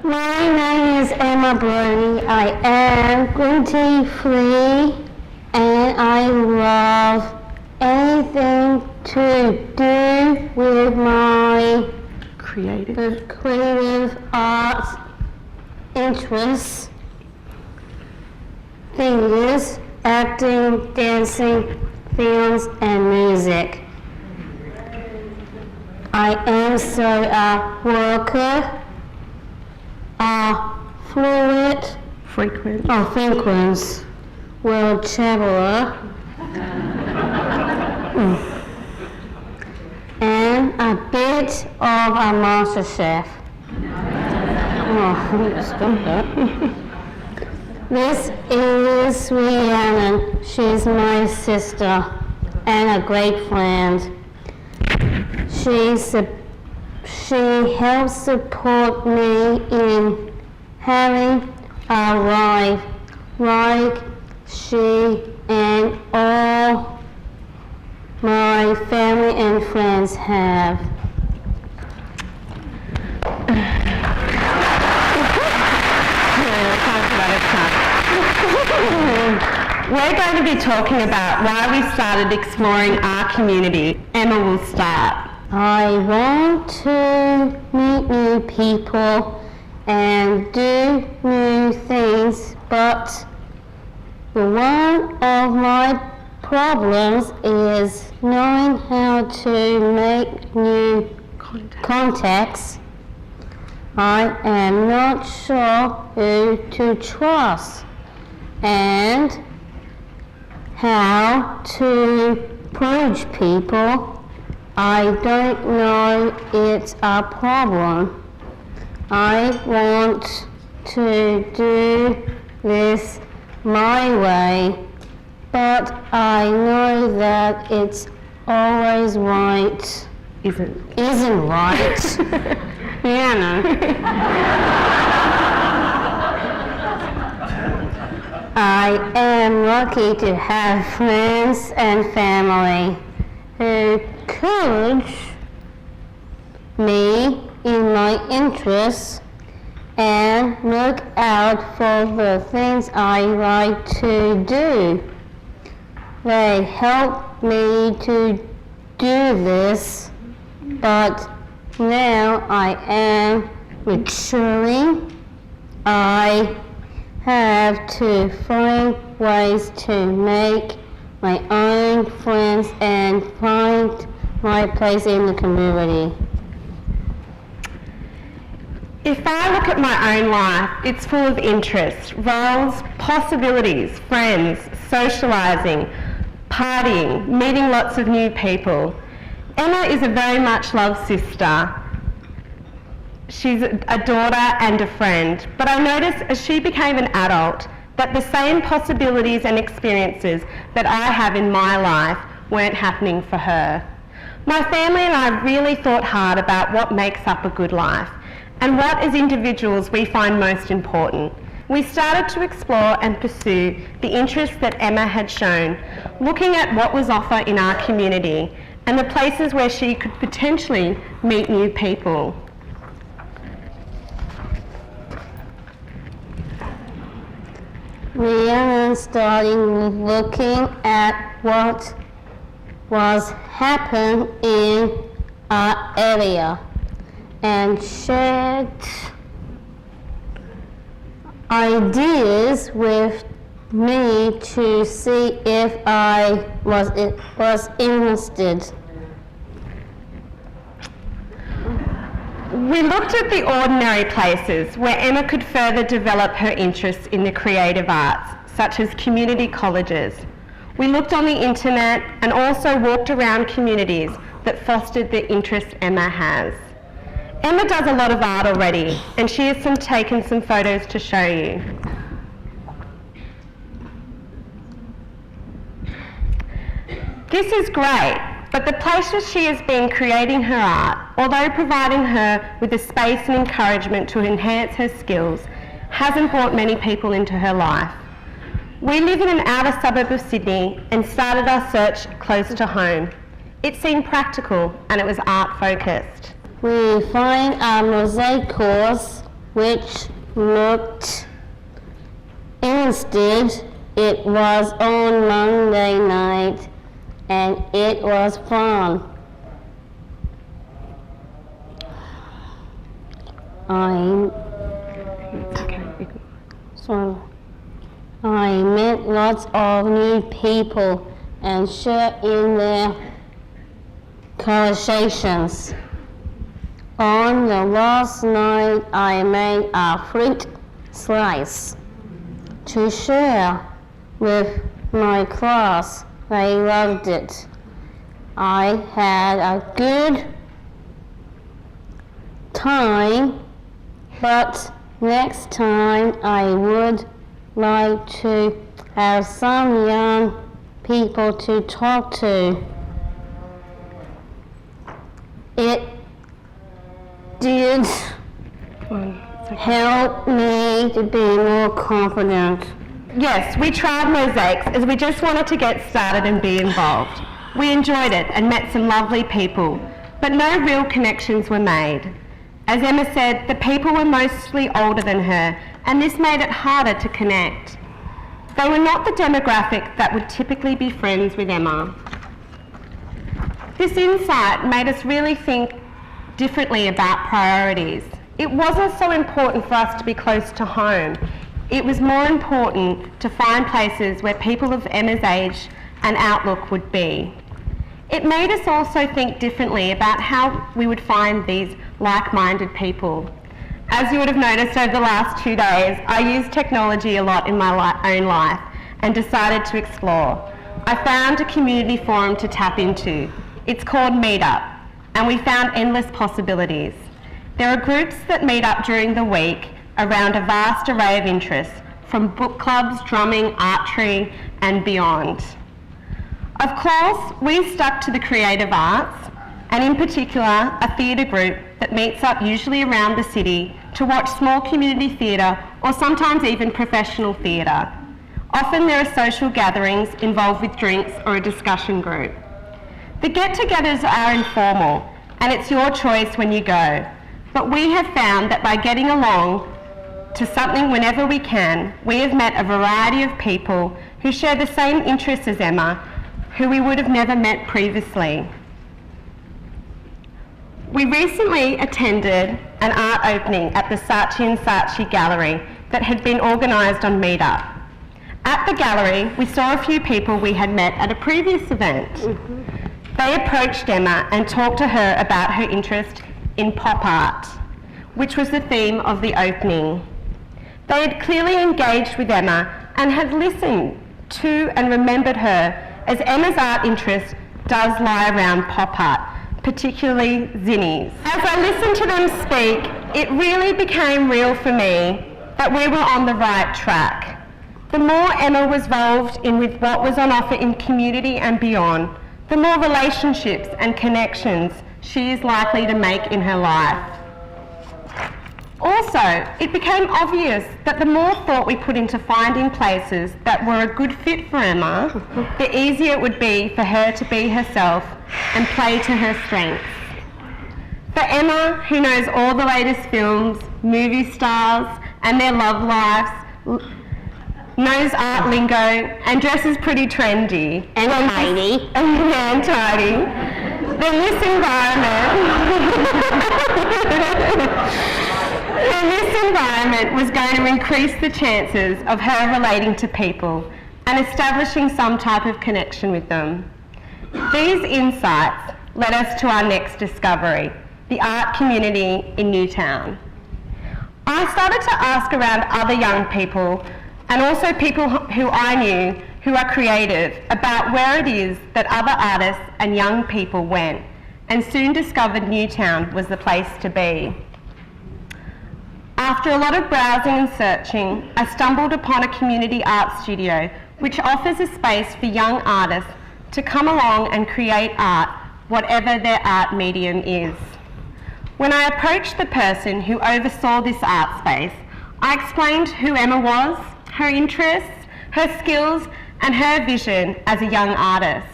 My name is Emma Brody. I am gluten-free and I love anything to do with my creative arts interests. Things, acting, dancing, films, and music. I am also a worker, a frequent world traveler, and a bit of a master chef. This is Rhiannon. She's my sister and a great friend. She helps support me in having a life like she and all my family and friends have. We're going to be talking about why we started exploring our community. Emma will start. I want to meet new people and do new things, but one of my problems is knowing how to make new contacts. I am not sure who to trust and how to approach people. I don't know it's a problem. I want to do this my way, but I know that it's always right. Isn't right. Yeah, no. I am lucky to have friends and family who encourage me in my interests and look out for the things I like to do. They help me to do this, but now I am maturing. I have to find ways to make my own friends and find my place in the community. If I look at my own life, it's full of interests, roles, possibilities, friends, socialising, partying, meeting lots of new people. Emma is a very much loved sister. She's a daughter and a friend, but I noticed as she became an adult that the same possibilities and experiences that I have in my life weren't happening for her. My family and I really thought hard about what makes up a good life and what as individuals we find most important. We started to explore and pursue the interests that Emma had shown, looking at what was offered in our community and the places where she could potentially meet new people. Rhiannon started looking at what was happening in our area and shared ideas with me to see if I was interested. We looked at the ordinary places where Emma could further develop her interests in the creative arts, such as community colleges. We looked on the internet and also walked around communities that fostered the interest Emma has. Emma does a lot of art already, and she has taken some photos to show you. This is great, but the places she has been creating her art, although providing her with the space and encouragement to enhance her skills, hasn't brought many people into her life. We live in an outer suburb of Sydney and started our search close to home. It seemed practical and it was art focused. We find a mosaic course which looked instead it was on Monday night and it was fun. I met lots of new people and shared in their conversations. On the last night, I made a fruit slice to share with my class. They loved it. I had a good time, but next time I would like to have some young people to talk to. It did help me to be more confident. Yes, we tried mosaics as we just wanted to get started and be involved. We enjoyed it and met some lovely people, but no real connections were made. As Emma said, the people were mostly older than her, and this made it harder to connect. They were not the demographic that would typically be friends with Emma. This insight made us really think differently about priorities. It wasn't so important for us to be close to home. It was more important to find places where people of Emma's age and outlook would be. It made us also think differently about how we would find these like-minded people. As you would have noticed over the last 2 days, I use technology a lot in my own life and decided to explore. I found a community forum to tap into. It's called Meetup, and we found endless possibilities. There are groups that meet up during the week around a vast array of interests, from book clubs, drumming, archery, and beyond. Of course, we stuck to the creative arts, and in particular, a theatre group that meets up usually around the city to watch small community theatre or sometimes even professional theatre. Often there are social gatherings involved with drinks or a discussion group. The get-togethers are informal, and it's your choice when you go. But we have found that by getting along to something whenever we can, we have met a variety of people who share the same interests as Emma, who we would have never met previously. We recently attended an art opening at the Saatchi & Saatchi Gallery that had been organised on Meetup. At the gallery, we saw a few people we had met at a previous event. They approached Emma and talked to her about her interest in pop art, which was the theme of the opening. They had clearly engaged with Emma and had listened to and remembered her, as Emma's art interest does lie around pop art, particularly zinnies. As I listened to them speak, it really became real for me that we were on the right track. The more Emma was involved in with what was on offer in community and beyond, the more relationships and connections she is likely to make in her life. Also, it became obvious that the more thought we put into finding places that were a good fit for Emma, the easier it would be for her to be herself and play to her strengths. For Emma, who knows all the latest films, movie stars and their love lives, knows art lingo and dresses pretty trendy And tidy. and tidy, then this environment was going to increase the chances of her relating to people and establishing some type of connection with them. These insights led us to our next discovery, the art community in Newtown. I started to ask around other young people and also people who I knew who are creative about where it is that other artists and young people went, and soon discovered Newtown was the place to be. After a lot of browsing and searching, I stumbled upon a community art studio which offers a space for young artists to come along and create art, whatever their art medium is. When I approached the person who oversaw this art space, I explained who Emma was, her interests, her skills, and her vision as a young artist.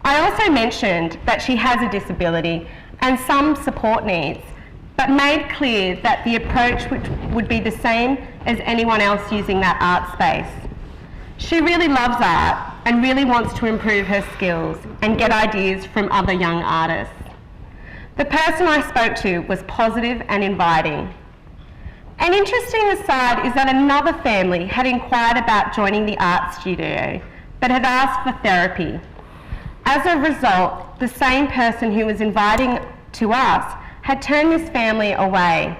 I also mentioned that she has a disability and some support needs, but made clear that the approach would be the same as anyone else using that art space. She really loves art and really wants to improve her skills and get ideas from other young artists. The person I spoke to was positive and inviting. An interesting aside is that another family had inquired about joining the art studio, but had asked for therapy. As a result, the same person who was inviting to us had turned this family away,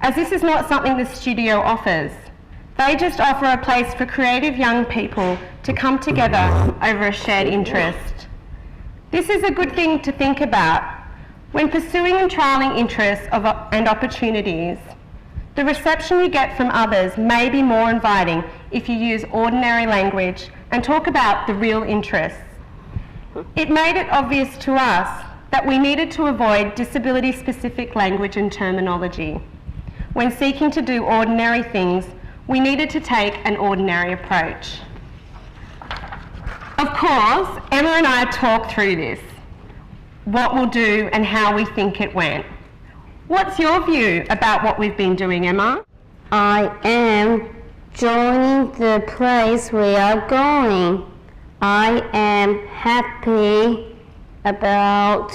as this is not something the studio offers. They just offer a place for creative young people to come together over a shared interest. This is a good thing to think about. When pursuing and trialling interests and opportunities, the reception you get from others may be more inviting if you use ordinary language and talk about the real interests. It made it obvious to us that we needed to avoid disability-specific language and terminology. When seeking to do ordinary things, we needed to take an ordinary approach. Of course, Emma and I talked through this, what we'll do and how we think it went. What's your view about what we've been doing, Emma? I am joining the place we are going. I am happy about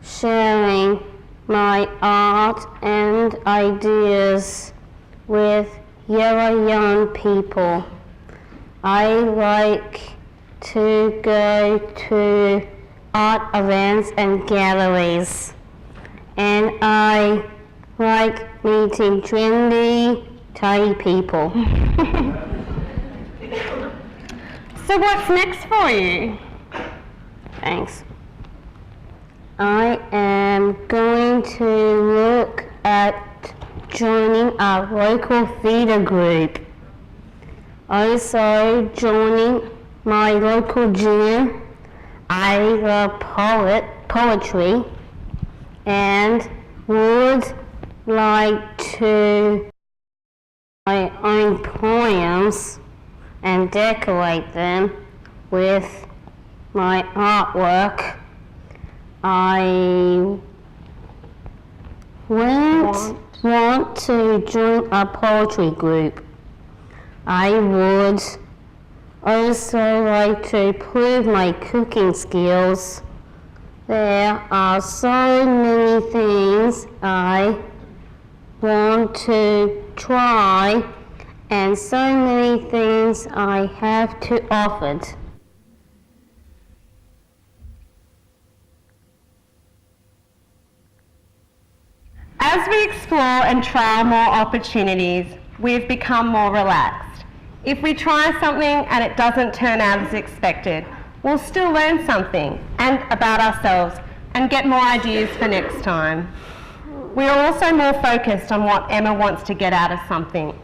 sharing my art and ideas with young people. I like to go to art events and galleries, and I like meeting trendy, tidy people. So what's next for you? Thanks. I am going to look at joining a local theatre group. Also joining my local gym. I love poetry and would like to write my own poems and decorate them with my artwork. I want to join a poetry group. I would also like to improve my cooking skills. There are so many things I want to try and so many things I have to offer. As we explore and trial more opportunities, we've become more relaxed. If we try something and it doesn't turn out as expected, we'll still learn something and about ourselves and get more ideas for next time. We are also more focused on what Emma wants to get out of something.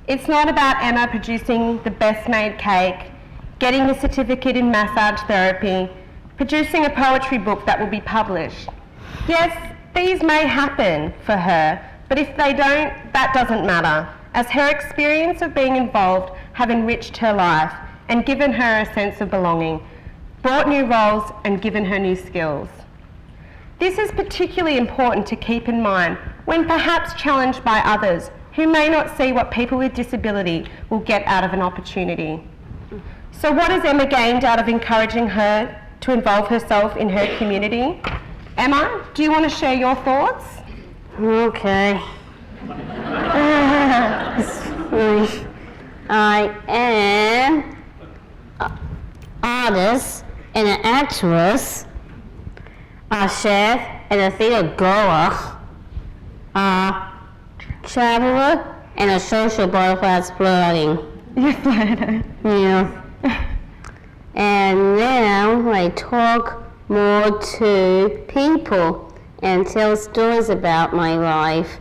It's not about Emma producing the best made cake, getting a certificate in massage therapy, producing a poetry book that will be published. Yes, these may happen for her, but if they don't, that doesn't matter, as her experience of being involved have enriched her life and given her a sense of belonging, brought new roles and given her new skills. This is particularly important to keep in mind when perhaps challenged by others who may not see what people with disability will get out of an opportunity. So what has Emma gained out of encouraging her to involve herself in her community? Emma, do you want to share your thoughts? Okay. I am an artist and an actress, a chef and a theater goer, a traveler and a social butterfly flirting. You're flirting. Yeah. And now I talk more to people and tell stories about my life.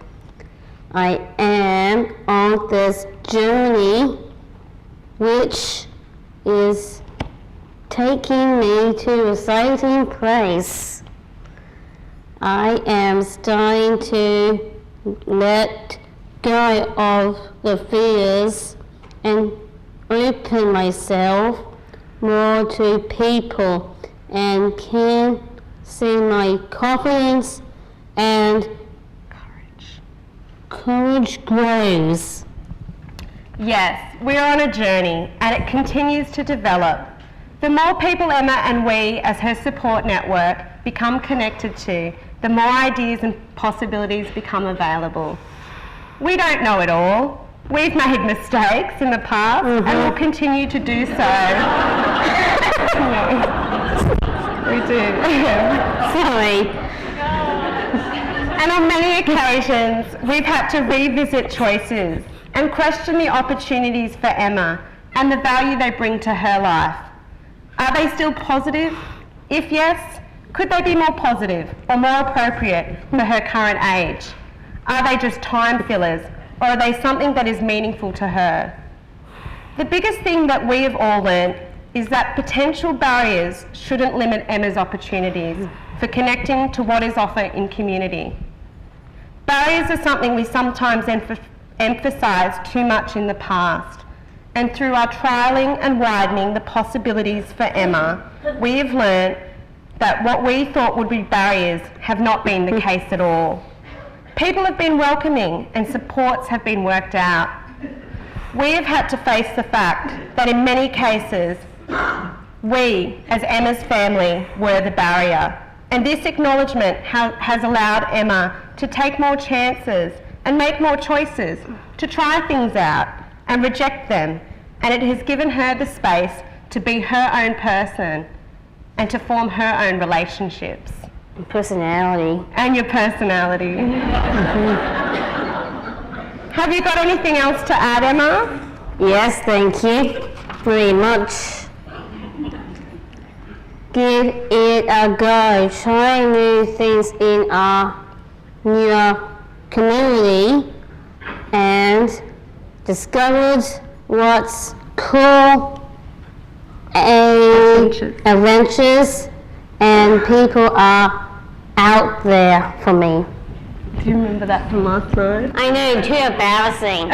I am on this journey which is taking me to an exciting place. I am starting to let go of the fears and open myself more to people and can see my confidence and courage grows. Yes, we are on a journey and it continues to develop. The more people Emma and we as her support network become connected to, the more ideas and possibilities become available. We don't know it all. We've made mistakes in the past and will continue to do so. We do. Sorry. And on many occasions, we've had to revisit choices and question the opportunities for Emma and the value they bring to her life. Are they still positive? If yes, could they be more positive or more appropriate for her current age? Are they just time fillers, or are they something that is meaningful to her? The biggest thing that we have all learned is that potential barriers shouldn't limit Emma's opportunities for connecting to what is offered in community. Barriers are something we sometimes emphasise too much in the past, and through our trialling and widening the possibilities for Emma, we have learnt that what we thought would be barriers have not been the case at all. People have been welcoming and supports have been worked out. We have had to face the fact that in many cases, we, as Emma's family, were the barrier. And this acknowledgement has allowed Emma to take more chances and make more choices, to try things out and reject them. And it has given her the space to be her own person and to form her own relationships. Personality. And your personality. Have you got anything else to add, Emma? Yes, thank you very much. Give it a go. Try new things in our new community and discovered what's cool and adventures and people are out there for me. Do you remember that from last night? I know, too embarrassing.